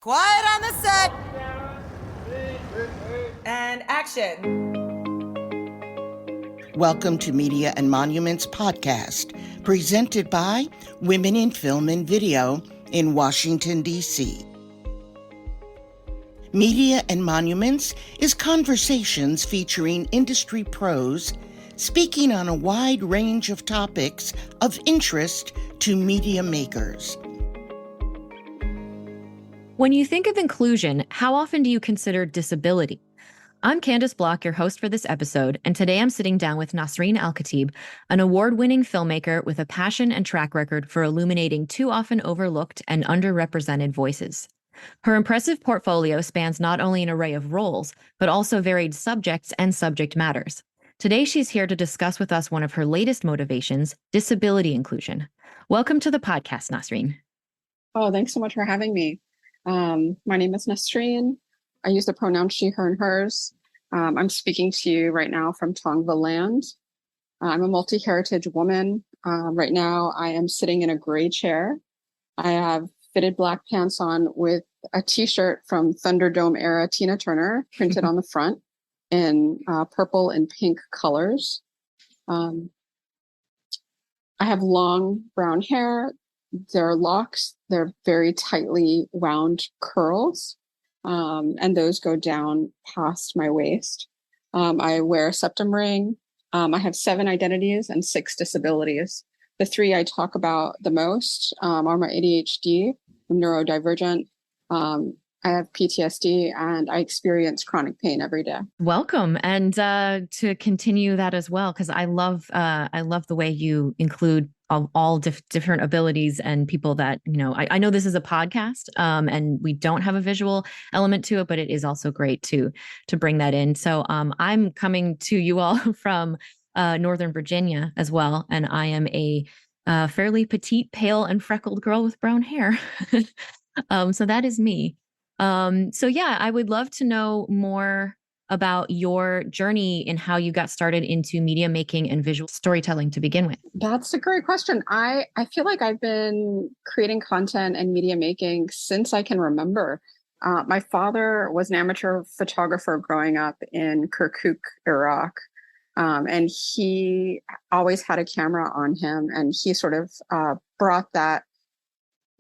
Quiet on the set. And action. Welcome to Media and Monuments Podcast, presented by Women in Film and Video in Washington, D.C. Media and Monuments is conversations featuring industry pros speaking on a wide range of topics of interest to media makers. When you think of inclusion, how often do you consider disability? I'm Candice Bloch, your host for this episode, and today I'm sitting down with Nasreen Alkhateeb, an award-winning filmmaker with a passion and track record for illuminating too often overlooked and underrepresented voices. Her impressive portfolio spans not only an array of roles, but also varied subjects and subject matters. Today, she's here to discuss with us one of her latest motivations, disability inclusion. Welcome to the podcast, Nasreen. Oh, thanks so much for having me. My name is Nasreen. I use the pronouns she, her, and hers. I'm speaking to you right now from Tongva land. I'm a multi-heritage woman. Right now, I am sitting in a gray chair. I have fitted black pants on with a t-shirt from Thunderdome era Tina Turner printed on the front in purple and pink colors. I have long brown hair. They're locks. They're very tightly wound curls. And those go down past my waist. I wear a septum ring. I have 7 identities and 6 disabilities. The 3 I talk about the most are my ADHD, I'm neurodivergent. I have PTSD and I experience chronic pain every day. Welcome. And to continue that as well, because I love the way you include all different abilities and people that, I know this is a podcast and we don't have a visual element to it, but it is also great to bring that in. So I'm coming to you all from Northern Virginia as well. And I am a fairly petite, pale and freckled girl with brown hair. So that is me. So yeah, I would love to know more about your journey and how you got started into media making and visual storytelling to begin with. That's a great question. I feel like I've been creating content and media making since I can remember. My father was an amateur photographer growing up in Kirkuk, Iraq. And he always had a camera on him, and he sort of brought that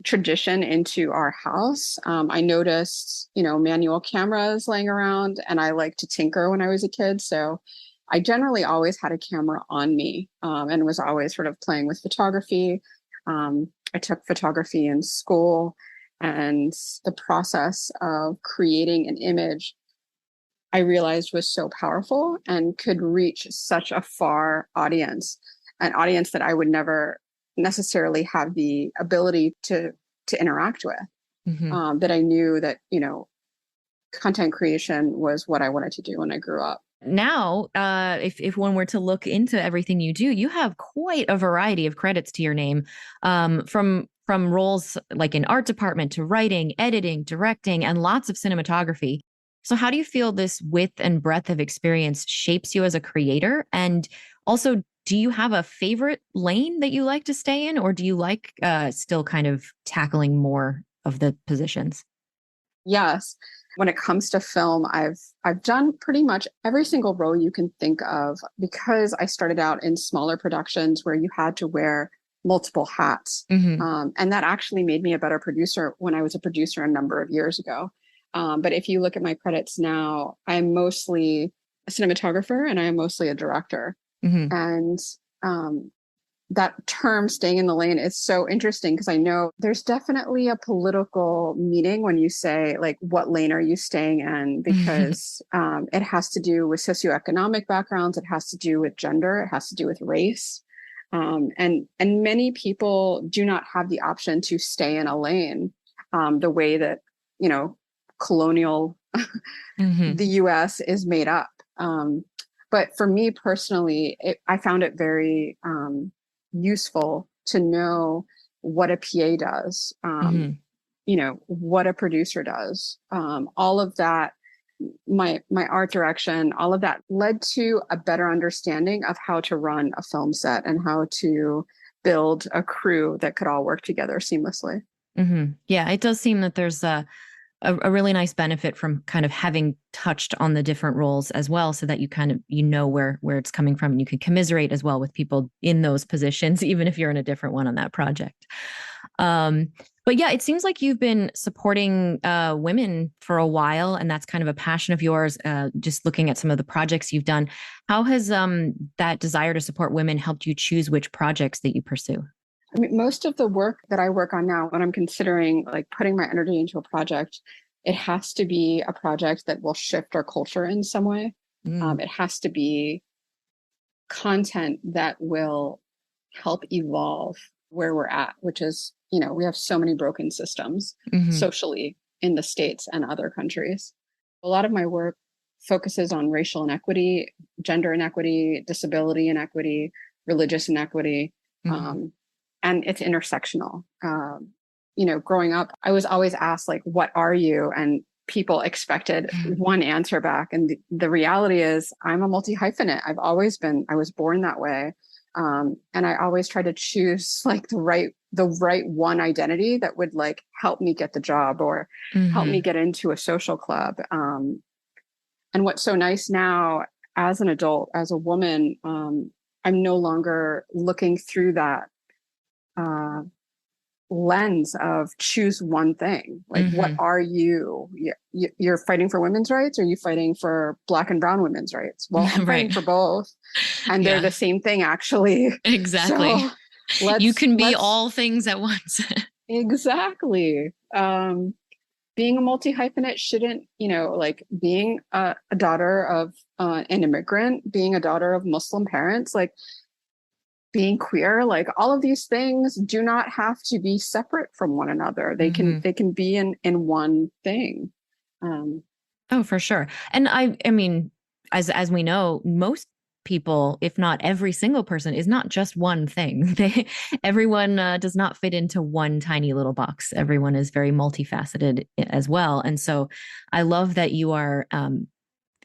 tradition into our house. I noticed, manual cameras laying around, and I liked to tinker when I was a kid. So I generally always had a camera on me and was always sort of playing with photography. I took photography in school, and the process of creating an image I realized was so powerful and could reach such a far audience, an audience that I would never necessarily have the ability to interact with. Mm-hmm. That I knew that, content creation was what I wanted to do when I grew up. Now, if one were to look into everything you do, you have quite a variety of credits to your name, from roles like in art department to writing, editing, directing, and lots of cinematography. So how do you feel this width and breadth of experience shapes you as a creator? And also, do you have a favorite lane that you like to stay in, or do you like still kind of tackling more of the positions? Yes. When it comes to film, I've done pretty much every single role you can think of, because I started out in smaller productions where you had to wear multiple hats. Mm-hmm. And that actually made me a better producer when I was a producer a number of years ago. But if you look at my credits now, I'm mostly a cinematographer and I am mostly a director. Mm-hmm. And that term, staying in the lane, is so interesting, because I know there's definitely a political meaning when you say, like, what lane are you staying in? Because it has to do with socioeconomic backgrounds. It has to do with gender. It has to do with race. And many people do not have the option to stay in a lane the way that, colonial mm-hmm. the US is made up. But for me personally, I found it very useful to know what a PA does, mm-hmm. What a producer does. All of that, my art direction, all of that led to a better understanding of how to run a film set and how to build a crew that could all work together seamlessly. Mm-hmm. Yeah, it does seem that there's a really nice benefit from kind of having touched on the different roles as well, so that you kind of, you know, where it's coming from, and you can commiserate as well with people in those positions, even if you're in a different one on that project. But yeah, it seems like you've been supporting women for a while, and that's kind of a passion of yours. Just looking at some of the projects you've done, how has that desire to support women helped you choose which projects that you pursue? I mean, most of the work that I work on now, when I'm considering like putting my energy into a project, it has to be a project that will shift our culture in some way. It has to be content that will help evolve where we're at, which is, you know, we have so many broken systems socially in the States and other countries. A lot of my work focuses on racial inequity, gender inequity, disability inequity, religious inequity. And it's intersectional. You know, growing up, I was always asked, like, what are you? And people expected one answer back. And the reality is I'm a multi-hyphenate. I was born that way. And I always try to choose like the right one identity that would like help me get the job or help me get into a social club. And what's so nice now as an adult, as a woman, I'm no longer looking through that lens of choose one thing. Like, what are you? You're fighting for women's rights, or are you fighting for Black and brown women's rights? Well, I'm fighting for both, and they're the same thing, actually. Exactly. So you can be all things at once. Exactly. Being a multi-hyphenate shouldn't, you know, like being a daughter of an immigrant, being a daughter of Muslim parents, like being queer, like all of these things do not have to be separate from one another. They can be in one thing. Oh, for sure. And I mean, as we know, most people, if not every single person, is not just one thing. Everyone does not fit into one tiny little box. Everyone is very multifaceted as well. And so I love that you are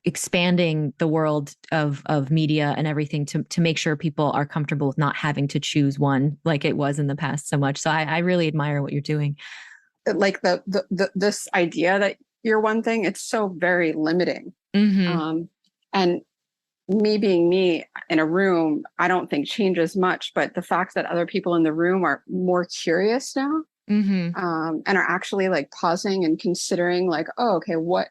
expanding the world of media and everything to make sure people are comfortable with not having to choose one like it was in the past so much. So I really admire what you're doing. Like this idea that you're one thing, it's so very limiting. And me being me in a room, I don't think changes much, but the fact that other people in the room are more curious now, and are actually like pausing and considering like, oh, okay, what,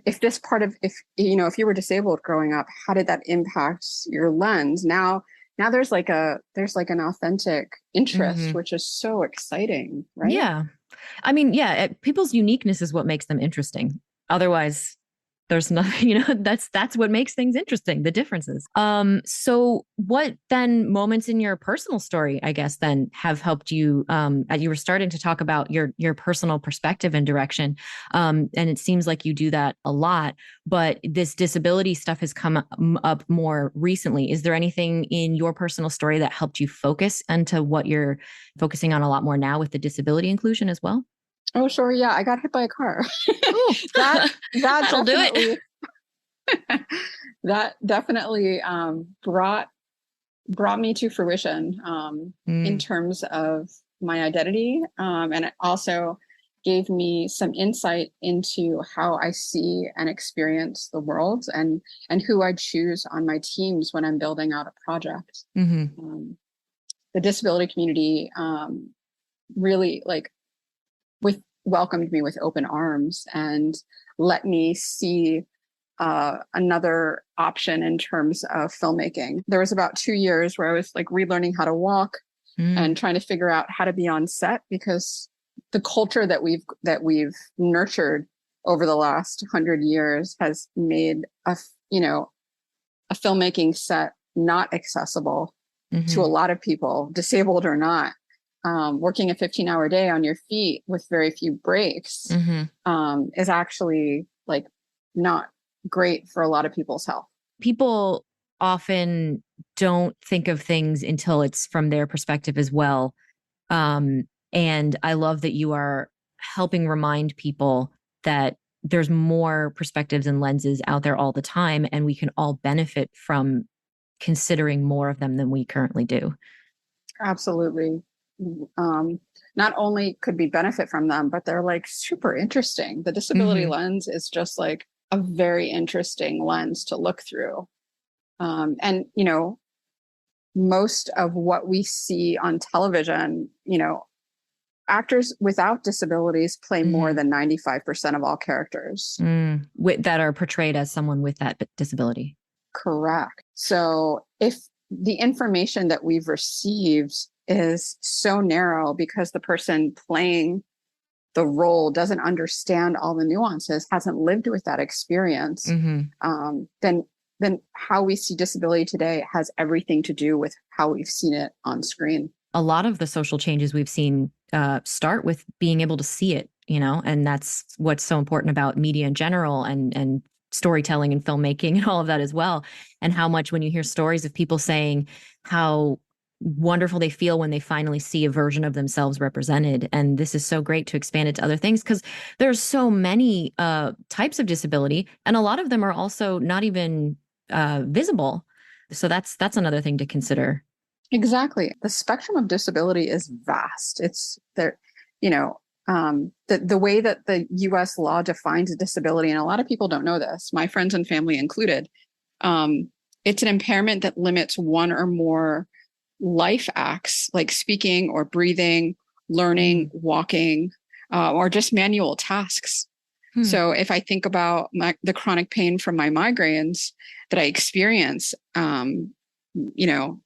if this part of, if you were disabled growing up, how did that impact your lens? Now there's like an authentic interest, which is so exciting, right? Yeah. I mean, yeah, people's uniqueness is what makes them interesting. Otherwise, there's nothing, that's what makes things interesting, the differences. So what then moments in your personal story, I guess, then have helped you, you were starting to talk about your personal perspective and direction. And it seems like you do that a lot, but this disability stuff has come up more recently. Is there anything in your personal story that helped you focus into what you're focusing on a lot more now with the disability inclusion as well? Oh, sure. Yeah. I got hit by a car. That'll do it. That definitely brought me to fruition in terms of my identity. And it also gave me some insight into how I see and experience the world and who I choose on my teams when I'm building out a project. The disability community really welcomed me with open arms and let me see another option in terms of filmmaking. There was about 2 years where I was like relearning how to walk and trying to figure out how to be on set, because the culture that we've nurtured over the last 100 years has made a filmmaking set not accessible to a lot of people, disabled or not. Working a 15-hour day on your feet with very few breaks is actually like not great for a lot of people's health. People often don't think of things until it's from their perspective as well. And I love that you are helping remind people that there's more perspectives and lenses out there all the time, and we can all benefit from considering more of them than we currently do. Absolutely. not only could we benefit from them, but they're like super interesting. The disability lens is just like a very interesting lens to look through. And, you know, most of what we see on television, you know, actors without disabilities play more than 95% of all characters. That are portrayed as someone with that disability. Correct. So if the information that we've received is so narrow because the person playing the role doesn't understand all the nuances, hasn't lived with that experience, then how we see disability today has everything to do with how we've seen it on screen. A lot of the social changes we've seen start with being able to see it, you know, and that's what's so important about media in general and storytelling and filmmaking and all of that as well. And how much when you hear stories of people saying how wonderful they feel when they finally see a version of themselves represented. And this is so great to expand it to other things because there's so many types of disability, and a lot of them are also not even visible. So that's another thing to consider. Exactly. The spectrum of disability is vast. It's there, you know, the way that the US law defines a disability, and a lot of people don't know this, my friends and family included, it's an impairment that limits one or more life acts like speaking or breathing, learning, walking, or just manual tasks. So if I think about the chronic pain from my migraines that I experience, you know,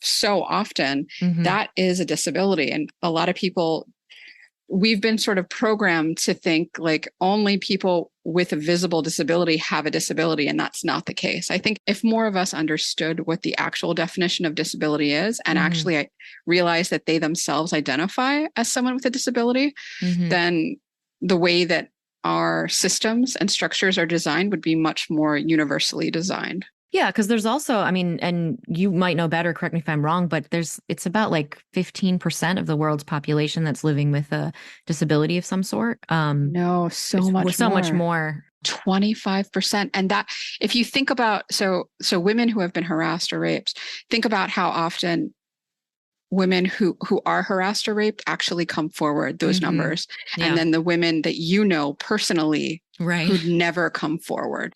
so often, that is a disability. And a lot of people, we've been sort of programmed to think like only people with a visible disability have a disability, and that's not the case. I think if more of us understood what the actual definition of disability is and actually realize that they themselves identify as someone with a disability, then the way that our systems and structures are designed would be much more universally designed. Yeah, because there's also, I mean, and you might know better, correct me if I'm wrong, but it's about like 15% of the world's population that's living with a disability of some sort. No, so much more. 25%. And that, if you think about, so women who have been harassed or raped, think about how often women who are harassed or raped actually come forward, those numbers. Yeah. And then the women that you know personally who'd never come forward.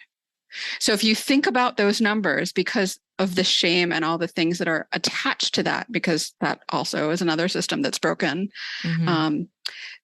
So if you think about those numbers, because of the shame and all the things that are attached to that, because that also is another system that's broken,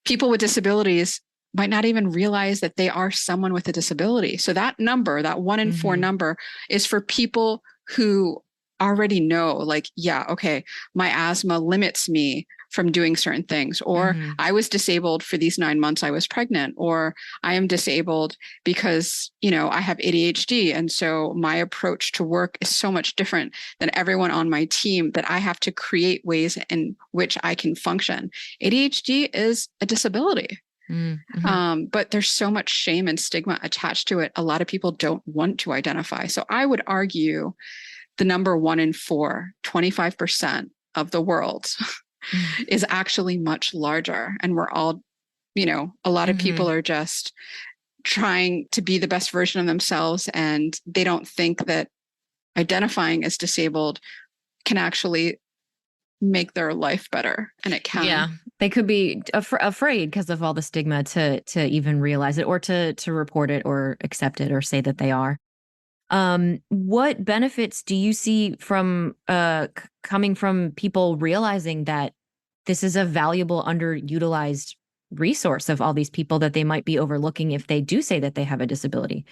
people with disabilities might not even realize that they are someone with a disability. So that number, that 1 in 4 number, is for people who already know, like, yeah, okay, my asthma limits me from doing certain things, or I was disabled for these 9 months I was pregnant, or I am disabled because, you know, I have ADHD. And so my approach to work is so much different than everyone on my team that I have to create ways in which I can function. ADHD is a disability. But there's so much shame and stigma attached to it. A lot of people don't want to identify. So I would argue the number 1 in 4, 25% of the world is actually much larger. And we're all, you know, a lot of people are just trying to be the best version of themselves. And they don't think that identifying as disabled can actually make their life better. And it can. Yeah. They could be afraid because of all the stigma to even realize it, or to report it or accept it or say that they are. What benefits do you see from coming from people realizing that this is a valuable, underutilized resource of all these people that they might be overlooking if they do say that they have a disability?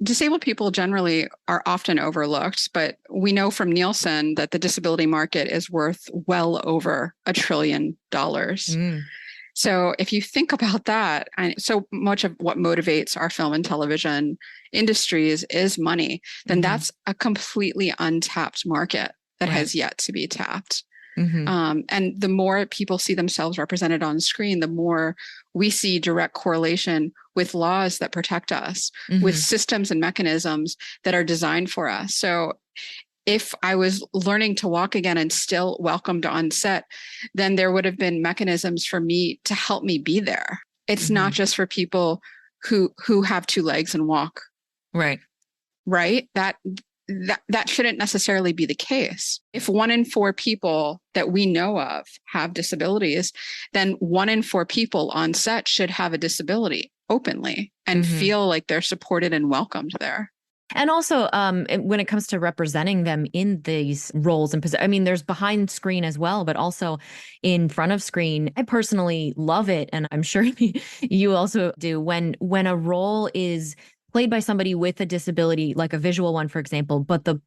Disabled people generally are often overlooked, but we know from Nielsen that the disability market is worth well over $1 trillion. So if you think about that, and so much of what motivates our film and television industries is money, then that's a completely untapped market that has yet to be tapped. And the more people see themselves represented on screen, the more we see direct correlation with laws that protect us, with systems and mechanisms that are designed for us. So if I was learning to walk again and still welcomed on set, then there would have been mechanisms for me to help me be there. It's not just for people who have 2 legs and walk. Right. Right? That that shouldn't necessarily be the case. If 1 in 4 people that we know of have disabilities, then 1 in 4 people on set should have a disability openly and feel like they're supported and welcomed there. And also, when it comes to representing them in these roles and positions, I mean, there's behind screen as well, but also in front of screen. I personally love it, and I'm sure you also do. When a role is played by somebody with a disability, like a visual one, for example, but the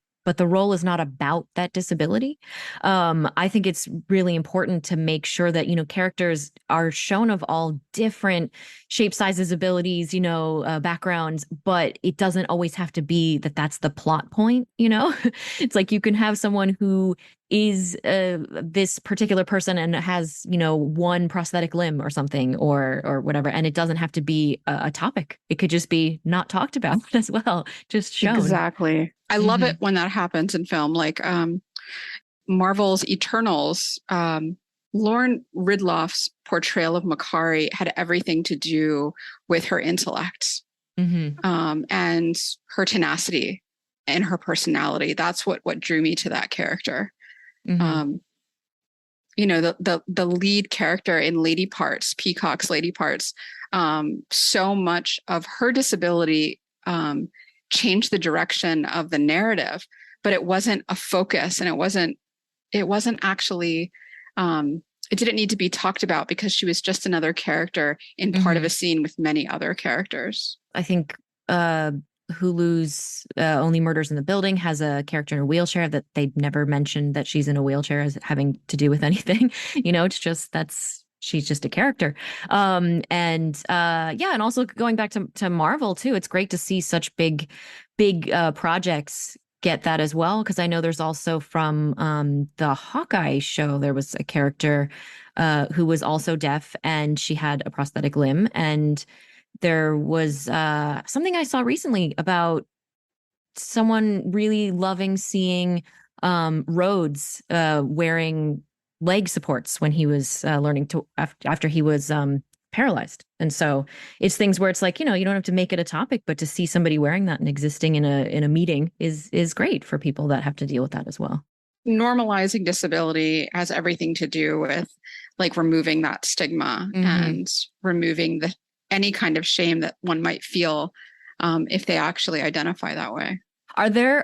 role is not about that disability. I think it's really important to make sure that, characters are shown of all different shapes, sizes, abilities, backgrounds, but it doesn't always have to be that that's the plot point, It's like you can have someone who is this particular person and has, one prosthetic limb or something or whatever. And it doesn't have to be a topic. It could just be not talked about as well, just shown. Exactly. I love it when that happens in film, like Marvel's Eternals. Lauren Ridloff's portrayal of Makari had everything to do with her intellect and her tenacity and her personality. That's what drew me to that character. The lead character in Lady Parts, Peacock's Lady Parts, so much of her disability changed the direction of the narrative, but it wasn't a focus, and it wasn't actually it didn't need to be talked about because she was just another character in part of a scene with many other characters. I think Hulu's Only Murders in the Building has a character in a wheelchair that they never mentioned that she's in a wheelchair as having to do with anything. It's just she's just a character. And also going back to Marvel too, it's great to see such big projects get that as well. Cause I know there's also from the Hawkeye show, there was a character who was also deaf and she had a prosthetic limb. And there was something I saw recently about someone really loving seeing Rhodes wearing leg supports when he was learning to after he was paralyzed. And so it's things where it's like, you don't have to make it a topic, but to see somebody wearing that and existing in a meeting is great for people that have to deal with that as well. Normalizing disability has everything to do with like removing that stigma and removing any kind of shame that one might feel if they actually identify that way. Are there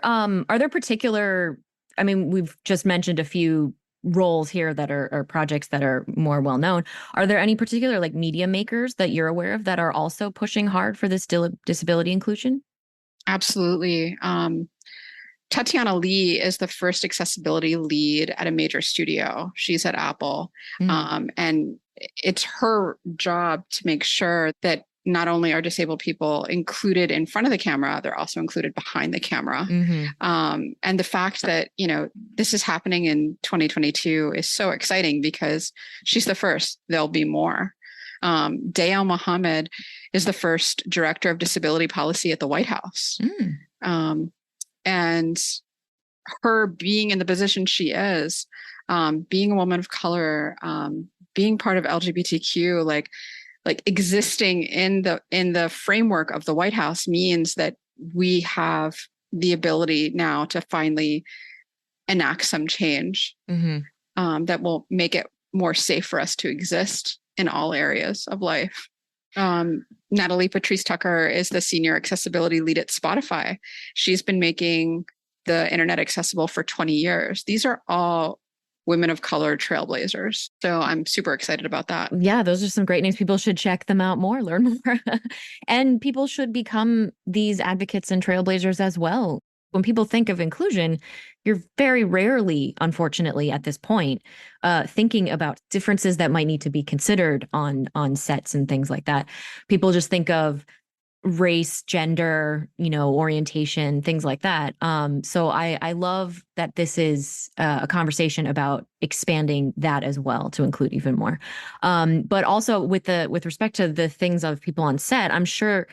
particular, I mean, we've just mentioned a few roles here that are projects that are more well known. Are there any particular like media makers that you're aware of that are also pushing hard for this disability inclusion? Absolutely. Tatiana Lee is the first accessibility lead at a major studio. She's at Apple. And it's her job to make sure that not only are disabled people included in front of the camera, they're also included behind the camera. And the fact that, this is happening in 2022 is so exciting because she's the first. There'll be more. Dayal Mohammed is the first director of disability policy at the White House. And her being in the position she is, being a woman of color, being part of LGBTQ, like existing in the framework of the White House means that we have the ability now to finally enact some change that will make it more safe for us to exist in all areas of life. Natalie Patrice Tucker is the senior accessibility lead at Spotify. She's been making the internet accessible for 20 years. These are all women of color trailblazers. So I'm super excited about that. Yeah, those are some great names. People should check them out more, learn more. And people should become these advocates and trailblazers as well. When people think of inclusion, you're very rarely, unfortunately, at this point, thinking about differences that might need to be considered on sets and things like that. People just think of race, gender, orientation, things like that. So I love that this is a conversation about expanding that as well to include even more. But also with respect to the things of people on set, I'm sure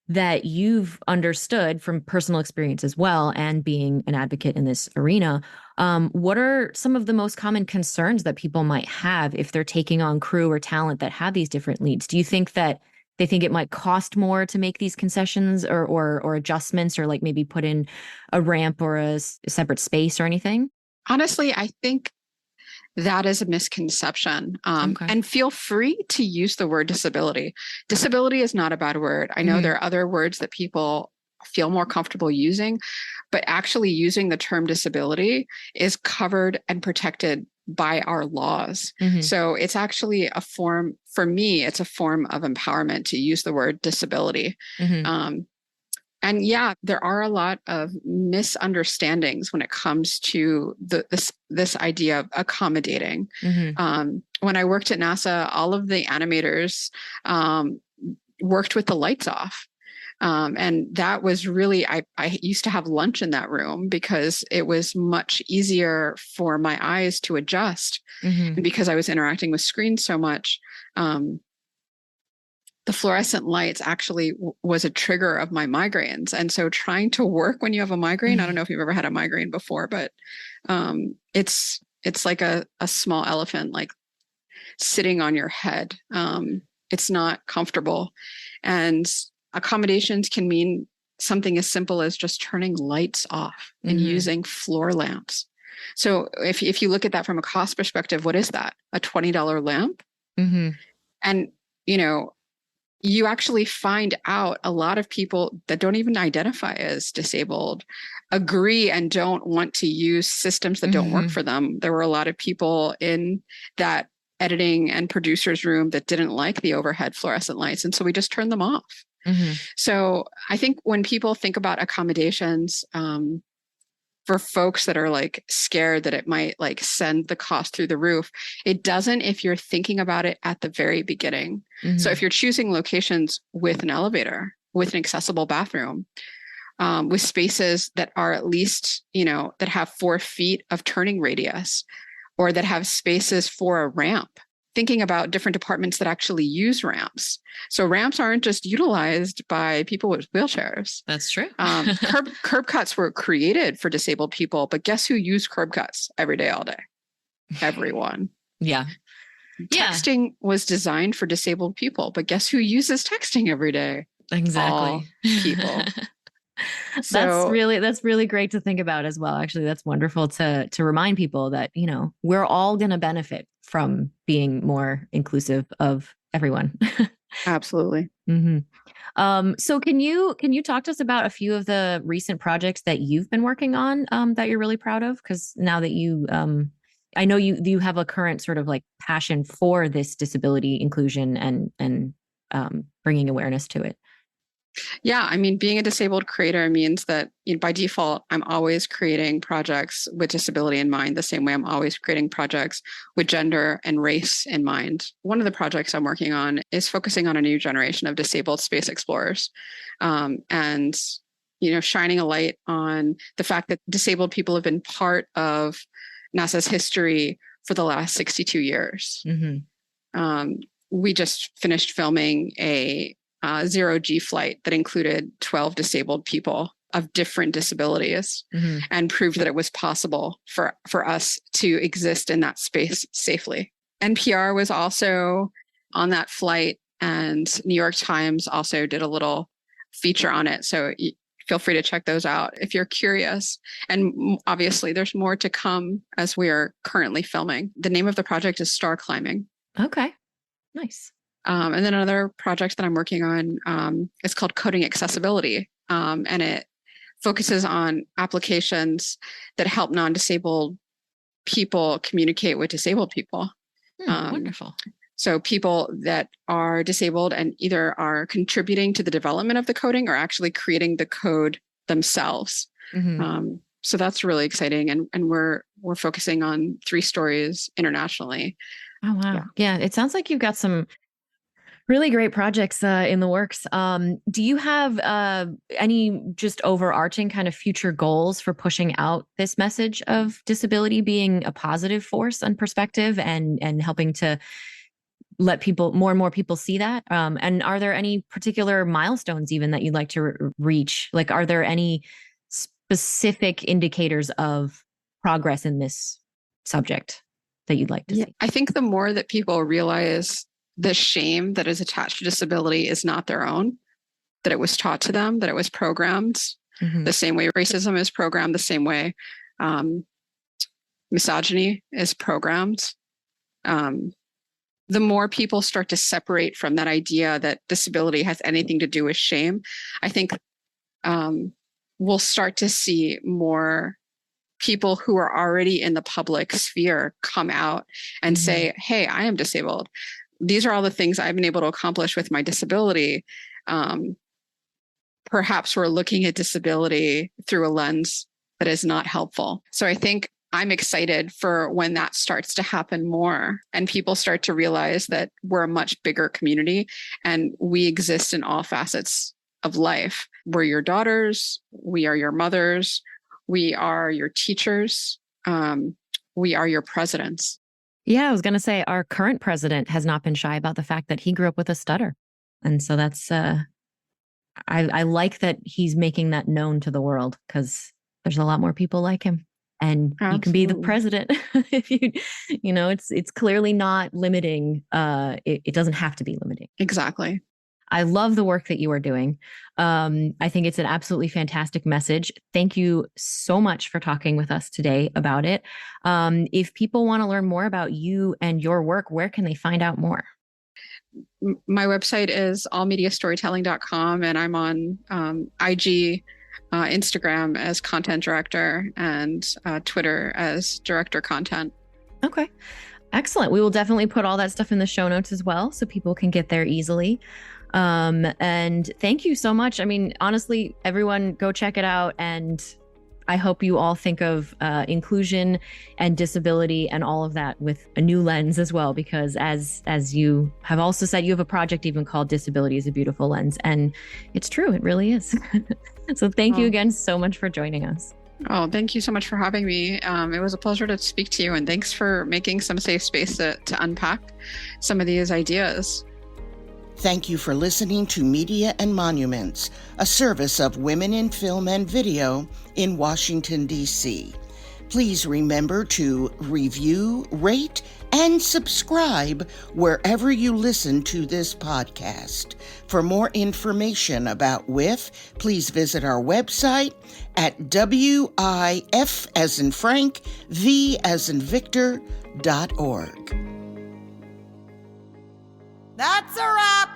that you've understood from personal experience as well and being an advocate in this arena. What are some of the most common concerns that people might have if they're taking on crew or talent that have these different leads? Do you think that they think it might cost more to make these concessions or adjustments, or like maybe put in a ramp or a separate space or anything? Honestly, I think that is a misconception. Okay. And feel free to use the word disability. Disability is not a bad word. I know there are other words that people feel more comfortable using, but actually using the term disability is covered and protected by our laws. So it's actually a form, for me, it's a form of empowerment to use the word disability. And yeah, there are a lot of misunderstandings when it comes to this idea of accommodating. When I worked at NASA, all of the animators worked with the lights off. And that was really, I used to have lunch in that room because it was much easier for my eyes to adjust. And because I was interacting with screens so much, the fluorescent lights actually was a trigger of my migraines. And so trying to work when you have a migraine, I don't know if you've ever had a migraine before, but it's like a small elephant, like sitting on your head. It's not comfortable. And accommodations can mean something as simple as just turning lights off and using floor lamps. So if you look at that from a cost perspective, what is that? A $20 lamp? And, you actually find out a lot of people that don't even identify as disabled agree and don't want to use systems that don't work for them. There were a lot of people in that editing and producers room that didn't like the overhead fluorescent lights. And so we just turned them off. So I think when people think about accommodations, for folks that are like scared that it might like send the cost through the roof, it doesn't if you're thinking about it at the very beginning. So if you're choosing locations with an elevator, with an accessible bathroom, with spaces that are at least, that have 4 feet of turning radius, or that have spaces for a ramp, thinking about different departments that actually use ramps. So ramps aren't just utilized by people with wheelchairs. That's true. Curb cuts were created for disabled people, but guess who used curb cuts every day, all day? Everyone. Yeah. Texting was designed for disabled people, but guess who uses texting every day? Exactly. All people. That's really great to think about as well. Actually, that's wonderful to remind people that, we're all going to benefit from being more inclusive of everyone. Absolutely. So can you talk to us about a few of the recent projects that you've been working on that you're really proud of? Because now that I know you have a current sort of like passion for this disability inclusion and bringing awareness to it. Yeah, I mean, being a disabled creator means that by default, I'm always creating projects with disability in mind, the same way I'm always creating projects with gender and race in mind. One of the projects I'm working on is focusing on a new generation of disabled space explorers, and shining a light on the fact that disabled people have been part of NASA's history for the last 62 years. We just finished filming a zero-G flight that included 12 disabled people of different disabilities, and proved that it was possible for us to exist in that space safely. NPR was also on that flight, and New York Times also did a little feature on it. So feel free to check those out if you're curious. And obviously there's more to come as we are currently filming. The name of the project is Star Climbing. Okay, nice. And then another project that I'm working on is called Coding Accessibility. And it focuses on applications that help non-disabled people communicate with disabled people. Wonderful. So people that are disabled and either are contributing to the development of the coding or actually creating the code themselves. So that's really exciting. And we're focusing on 3 stories internationally. Oh, wow. Yeah. It sounds like you've got some really great projects in the works. Do you have any just overarching kind of future goals for pushing out this message of disability being a positive force and perspective and helping to let more and more people see that? And are there any particular milestones even that you'd like to reach? Like, are there any specific indicators of progress in this subject that you'd like to see? I think the more that people realize the shame that is attached to disability is not their own, that it was taught to them, that it was programmed the same way racism is programmed, the same way misogyny is programmed. The more people start to separate from that idea that disability has anything to do with shame, I think we'll start to see more people who are already in the public sphere come out and say, hey, I am disabled. These are all the things I've been able to accomplish with my disability. Perhaps we're looking at disability through a lens that is not helpful. So I think I'm excited for when that starts to happen more and people start to realize that we're a much bigger community and we exist in all facets of life. We're your daughters. We are your mothers. We are your teachers. We are your presidents. Yeah, I was going to say our current president has not been shy about the fact that he grew up with a stutter. And so that's, I like that he's making that known to the world because there's a lot more people like him. And Absolutely. You can be the president if you know, it's clearly not limiting. It doesn't have to be limiting. Exactly. I love the work that you are doing. I think it's an absolutely fantastic message. Thank you so much for talking with us today about it. If people want to learn more about you and your work, where can they find out more? My website is allmediastorytelling.com and I'm on IG, Instagram as content director and Twitter as director content. Okay. Excellent. We will definitely put all that stuff in the show notes as well so people can get there easily. And thank you so much. I mean, honestly, everyone go check it out. And I hope you all think of inclusion and disability and all of that with a new lens as well, because as you have also said, you have a project even called Disability is a Beautiful Lens. And it's true. It really is. So thank you again so much for joining us. Oh, thank you so much for having me. It was a pleasure to speak to you, and thanks for making some safe space to unpack some of these ideas. Thank you for listening to Media and Monuments, a service of Women in Film and Video in Washington, D.C. Please remember to review, rate, and subscribe wherever you listen to this podcast. For more information about WIF, please visit our website at WIF as in Frank, V as in Victor.org. That's a wrap.